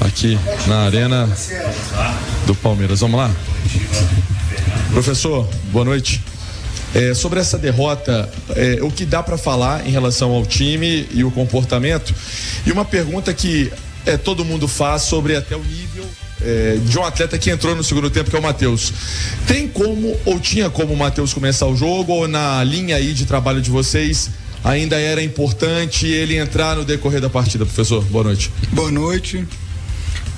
aqui na arena do Palmeiras. Vamos lá? Professor, boa noite. Sobre essa derrota, o que dá para falar em relação ao time e o comportamento? E uma pergunta que todo mundo faz sobre até o nível de um atleta que entrou no segundo tempo, que é o Matheus. Tem como, ou tinha como o Matheus começar o jogo, ou na linha aí de trabalho de vocês ainda era importante ele entrar no decorrer da partida? Professor, boa noite. Boa noite.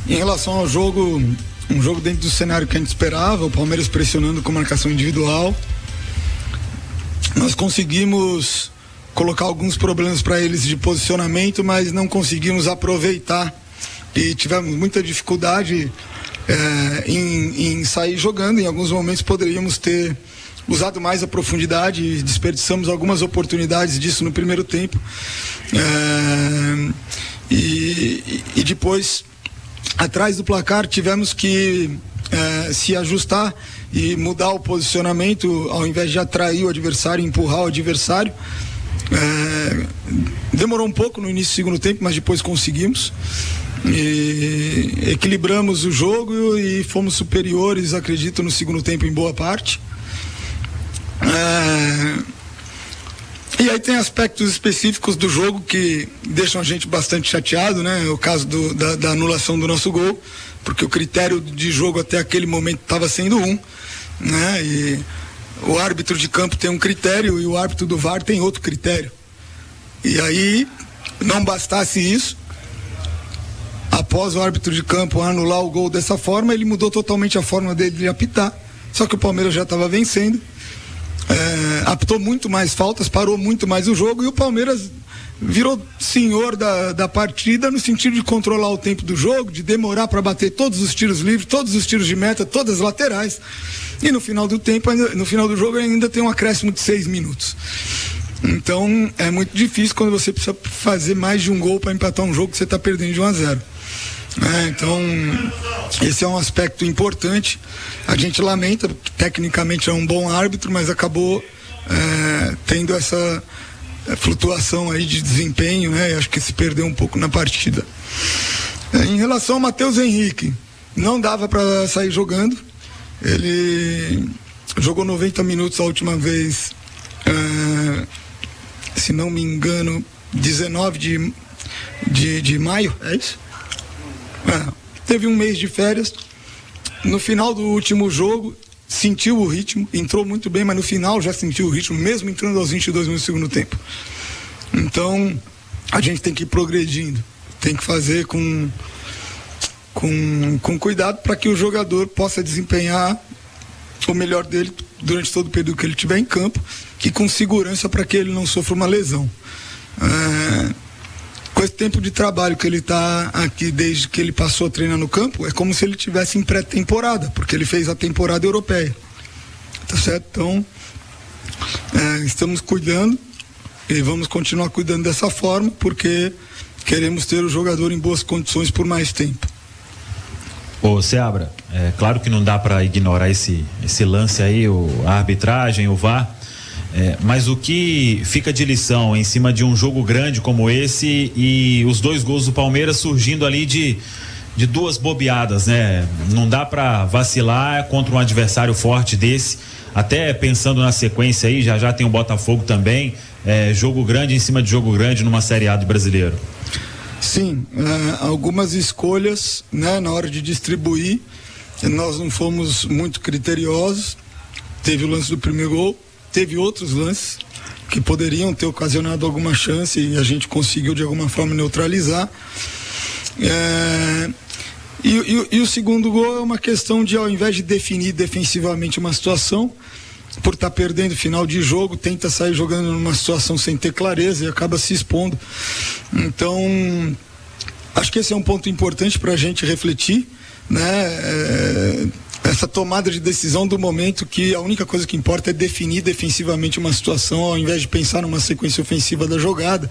Em relação ao jogo, um jogo dentro do cenário que a gente esperava, o Palmeiras pressionando com marcação individual. Nós conseguimos colocar alguns problemas para eles de posicionamento, mas não conseguimos aproveitar e tivemos muita dificuldade em sair jogando. Em alguns momentos poderíamos ter usado mais a profundidade e desperdiçamos algumas oportunidades disso no primeiro tempo. E depois, atrás do placar, tivemos que se ajustar e mudar o posicionamento, ao invés de atrair o adversário, empurrar o adversário. Demorou um pouco no início do segundo tempo, mas depois conseguimos e equilibramos o jogo e fomos superiores, acredito, no segundo tempo em boa parte. E aí tem aspectos específicos do jogo que deixam a gente bastante chateado, né? O caso da anulação do nosso gol, porque o critério de jogo até aquele momento estava sendo né? E o árbitro de campo tem um critério e o árbitro do VAR tem outro critério. E aí, não bastasse isso, após o árbitro de campo anular o gol dessa forma, ele mudou totalmente a forma dele de apitar. Só que o Palmeiras já estava vencendo, apitou muito mais faltas, parou muito mais o jogo, e o Palmeiras virou senhor da partida, no sentido de controlar o tempo do jogo, de demorar para bater todos os tiros livres, todos os tiros de meta, todas as laterais. E no final do tempo, no final do jogo, ainda tem um acréscimo de 6 minutos. Então é muito difícil quando você precisa fazer mais de um gol para empatar um jogo que você está perdendo de 1-0. Então esse é um aspecto importante. A gente lamenta, porque tecnicamente é um bom árbitro, mas acabou tendo essa flutuação aí de desempenho, né? Acho que se perdeu um pouco na partida. Em relação ao Matheus Henrique, não dava para sair jogando. Ele jogou 90 minutos a última vez, se não me engano, 19 de maio, é isso? Teve um mês de férias. No final do último jogo sentiu o ritmo, entrou muito bem, mas no final já sentiu o ritmo, mesmo entrando aos 22 minutos do segundo tempo. Então a gente tem que ir progredindo, tem que fazer com cuidado para que o jogador possa desempenhar o melhor dele durante todo o período que ele estiver em campo, e com segurança para que ele não sofra uma lesão. Com esse tempo de trabalho que ele está aqui desde que ele passou a treinar no campo, é como se ele estivesse em pré-temporada, porque ele fez a temporada europeia, tá certo? Então estamos cuidando e vamos continuar cuidando dessa forma, porque queremos ter o jogador em boas condições por mais tempo. Ô Seabra, claro que não dá para ignorar esse lance aí, a arbitragem, o VAR, mas o que fica de lição em cima de um jogo grande como esse e os 2 gols do Palmeiras surgindo ali de 2 bobeadas, né? Não dá para vacilar contra um adversário forte desse, até pensando na sequência aí, já tem o Botafogo também, jogo grande em cima de jogo grande numa Série A do Brasileiro. Sim, algumas escolhas, né, na hora de distribuir, nós não fomos muito criteriosos. Teve o lance do primeiro gol, teve outros lances que poderiam ter ocasionado alguma chance e a gente conseguiu de alguma forma neutralizar. E o segundo gol é uma questão de, ao invés de definir defensivamente uma situação, por estar perdendo final de jogo, tenta sair jogando numa situação sem ter clareza e acaba se expondo. Então acho que esse é um ponto importante para a gente refletir, né? Essa tomada de decisão do momento, que a única coisa que importa é definir defensivamente uma situação, ao invés de pensar numa sequência ofensiva da jogada.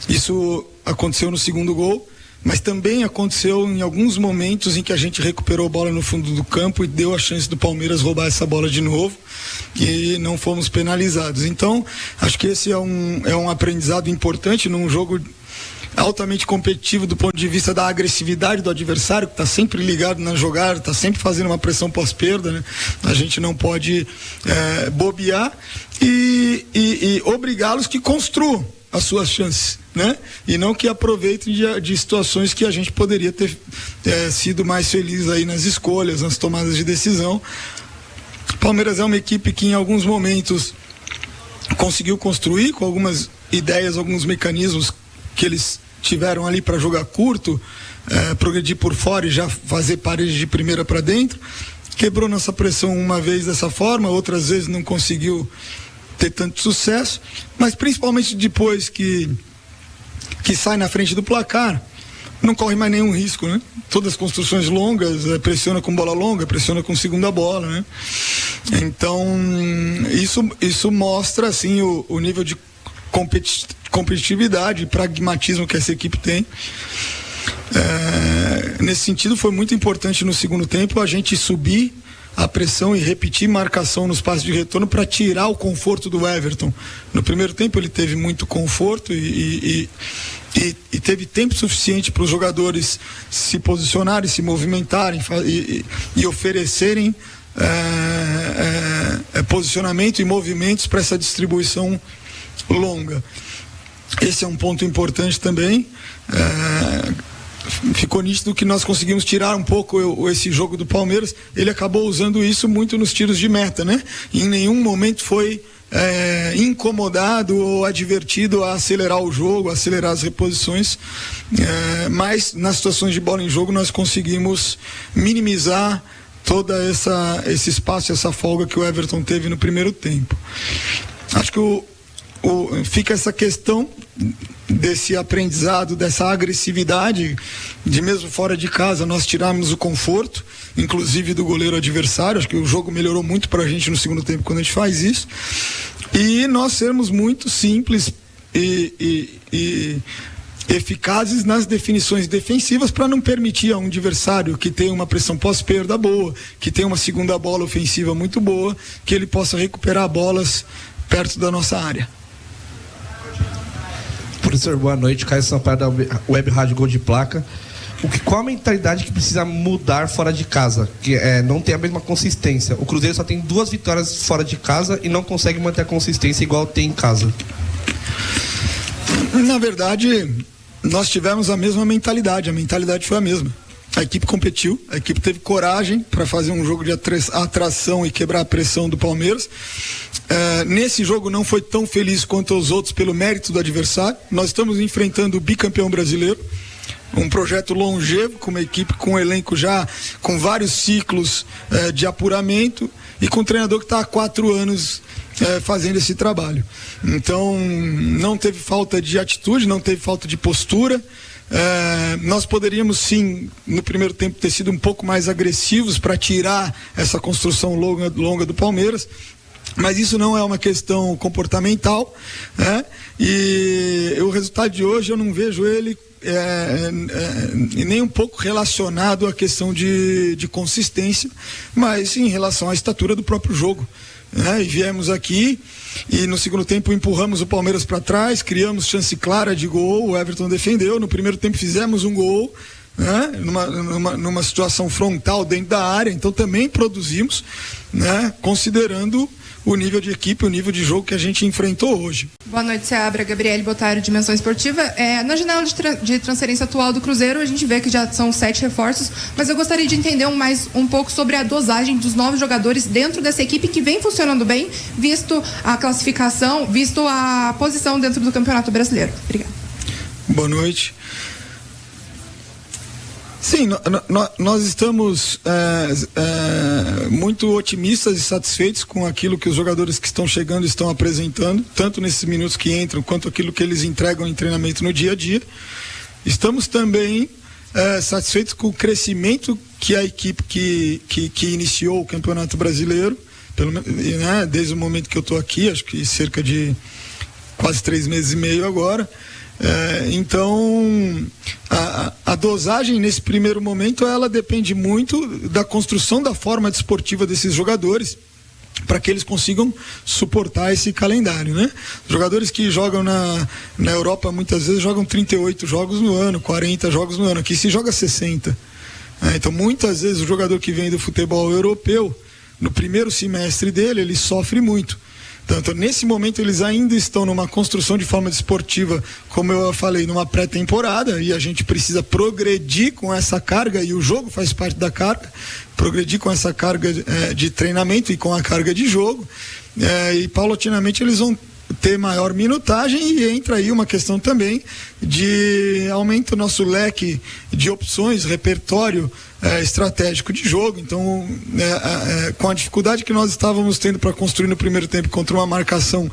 Isso aconteceu no segundo gol, mas também aconteceu em alguns momentos em que a gente recuperou a bola no fundo do campo e deu a chance do Palmeiras roubar essa bola de novo e não fomos penalizados. Então acho que esse é um aprendizado importante num jogo altamente competitivo do ponto de vista da agressividade do adversário, que está sempre ligado na jogada, está sempre fazendo uma pressão pós-perda, né? A gente não pode bobear e obrigá-los que construam as suas chances, né? E não que aproveitem de situações que a gente poderia ter sido mais feliz aí nas escolhas, nas tomadas de decisão. Palmeiras é uma equipe que em alguns momentos conseguiu construir com algumas ideias, alguns mecanismos que eles tiveram ali para jogar curto, progredir por fora e já fazer parede de primeira para dentro. Quebrou nossa pressão uma vez dessa forma, outras vezes não conseguiu ter tanto sucesso, mas principalmente depois que sai na frente do placar, não corre mais nenhum risco, né? Todas as construções longas, pressiona com bola longa, pressiona com segunda bola, né? Então, isso mostra, assim, o nível de competitividade e pragmatismo que essa equipe tem. Nesse sentido, foi muito importante no segundo tempo a gente subir a pressão e repetir marcação nos passes de retorno para tirar o conforto do Everton. No primeiro tempo ele teve muito conforto e teve tempo suficiente para os jogadores se posicionarem, se movimentarem e oferecerem posicionamento e movimentos para essa distribuição longa. Esse é um ponto importante também. Ficou nítido que nós conseguimos tirar um pouco esse jogo do Palmeiras. Ele acabou usando isso muito nos tiros de meta, né? E em nenhum momento foi incomodado ou advertido a acelerar o jogo, a acelerar as reposições, mas nas situações de bola em jogo nós conseguimos minimizar todo esse espaço, essa folga que o Everton teve no primeiro tempo. Acho que fica essa questão desse aprendizado, dessa agressividade, de mesmo fora de casa nós tirarmos o conforto, inclusive do goleiro adversário. Acho que o jogo melhorou muito pra gente no segundo tempo quando a gente faz isso, e nós sermos muito simples e eficazes nas definições defensivas para não permitir a um adversário que tem uma pressão pós-perda boa, que tem uma segunda bola ofensiva muito boa, que ele possa recuperar bolas perto da nossa área. Professor, boa noite. Caio Sampaio da Web Rádio Gol de Placa. Qual a mentalidade que precisa mudar fora de casa? Que não tem a mesma consistência. O Cruzeiro só tem 2 vitórias fora de casa e não consegue manter a consistência igual tem em casa. Na verdade, nós tivemos a mesma mentalidade. A mentalidade foi a mesma. A equipe competiu, a equipe teve coragem para fazer um jogo de atração e quebrar a pressão do Palmeiras. Nesse jogo não foi tão feliz quanto os outros pelo mérito do adversário. Nós estamos enfrentando o bicampeão brasileiro, um projeto longevo, com uma equipe com um elenco já com vários ciclos de apuramento e com um treinador que está há 4 anos fazendo esse trabalho. Então não teve falta de atitude, não teve falta de postura. Nós poderíamos sim no primeiro tempo ter sido um pouco mais agressivos para tirar essa construção longa do Palmeiras, mas isso não é uma questão comportamental, né? E o resultado de hoje eu não vejo ele nem um pouco relacionado à questão de consistência, mas em relação à estatura do próprio jogo, né? E viemos aqui e no segundo tempo empurramos o Palmeiras para trás, criamos chance clara de gol, o Everton defendeu, no primeiro tempo fizemos um gol, né? Numa situação frontal dentro da área, então também produzimos, né? Considerando o nível de equipe, o nível de jogo que a gente enfrentou hoje. Boa noite, Seabra. Gabriele Botário, Dimensão Esportiva. Na janela de transferência atual do Cruzeiro, a gente vê que já são 7 reforços, mas eu gostaria de entender um pouco sobre a dosagem dos novos jogadores dentro dessa equipe que vem funcionando bem, visto a classificação, visto a posição dentro do Campeonato Brasileiro. Obrigada. Boa noite. Sim, nós estamos muito otimistas e satisfeitos com aquilo que os jogadores que estão chegando estão apresentando, tanto nesses minutos que entram, quanto aquilo que eles entregam em treinamento no dia a dia. Estamos também satisfeitos com o crescimento que a equipe que iniciou o Campeonato Brasileiro, né, desde o momento que eu estou aqui, acho que cerca de quase 3 meses e meio agora. Então a dosagem nesse primeiro momento ela depende muito da construção da forma desportiva desses jogadores, para que eles consigam suportar esse calendário, né? Jogadores que jogam na Europa muitas vezes jogam 38 jogos no ano, 40 jogos no ano, aqui se joga 60. Então muitas vezes o jogador que vem do futebol europeu, no primeiro semestre dele, ele sofre muito. Então, nesse momento, eles ainda estão numa construção de forma desportiva, como eu falei, numa pré-temporada, e a gente precisa progredir com essa carga, e o jogo faz parte da carga, progredir com essa carga de treinamento e com a carga de jogo, e paulatinamente eles vão ter maior minutagem, e entra aí uma questão também de aumento do nosso leque de opções, repertório estratégico de jogo. Então, com a dificuldade que nós estávamos tendo para construir no primeiro tempo contra uma marcação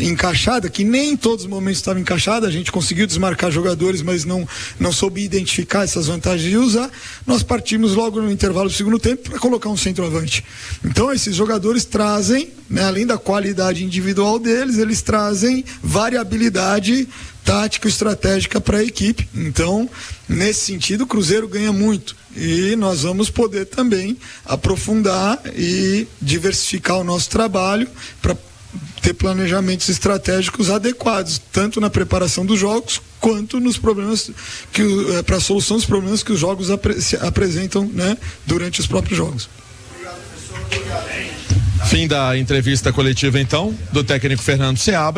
encaixada, que nem em todos os momentos estava encaixada, a gente conseguiu desmarcar jogadores, mas não soube identificar essas vantagens de usar, nós partimos logo no intervalo do segundo tempo para colocar um centroavante. Então esses jogadores trazem, né, além da qualidade individual deles, eles trazem variabilidade tático-estratégica para a equipe. Então, nesse sentido, o Cruzeiro ganha muito, e nós vamos poder também aprofundar e diversificar o nosso trabalho para ter planejamentos estratégicos adequados, tanto na preparação dos jogos quanto nos problemas para a solução dos problemas que os jogos apresentam, né, durante os próprios jogos. Fim da entrevista coletiva, então, do técnico Fernando Seabra.